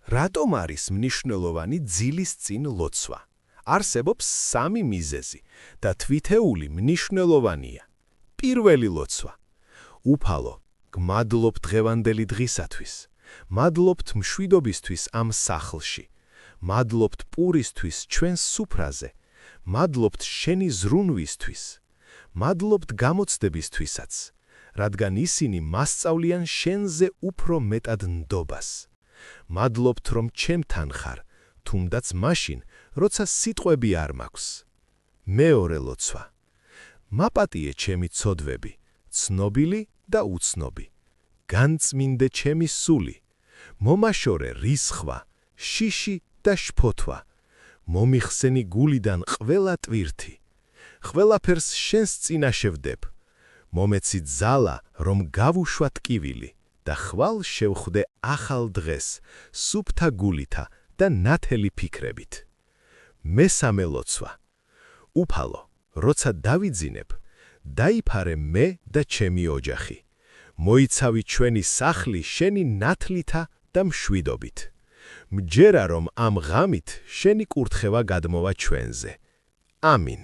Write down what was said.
რატომ არის მნიშვნელოვანი ძილის წინ ლოცვა? არსებობს სამი მიზეზი და თვითეული მნიშვნელოვანია. პირველი ლოცვა. უფალო, გმადლობ დღევანდელი დღისათვის. მადლობთ მშვიდობისთვის ამ სახლში. მადლობთ პურისთვის ჩვენს სუფრაზე. მადლობთ შენი ზრუნვისთვის. მადლობთ გამოცდებისთვისაც, რადგან ისინი მასწავლიან შენზე უფრო მეტად ნდობას. მადლობთ, რომ ჩემთან ხარ, თუნდაც მაშინ, როცა სიტყვები არ მაქვს. მეორე ლოცვა. მაპატიე ჩემი ცოდვები, ცნობილი და უცნობი. განწმინდე ჩემი სული. მომაშორე რისხვა, შიში და შფოთვა. მომიხსენი გულიდან ყველა ტვირთი. ყველაფერს შენს წინაშე ვდებ. მომეცი ძალა, რომ გავუშვა ტკივილი და ხვალ შევხვდე ახალ დღეს, სუფთა გულითა და ნათელი ფიქრებით. მესამე ლოცვა. უფალო, როცა დავიძინებ, დაიფარე მე და ჩემი ოჯახი. მოიცავი ჩვენი სახლი შენი ნათლითა და მშვიდობით. მჯერა, რომ ამ ღამით შენი კურთხევა გადმოვა ჩვენზე. ამინ.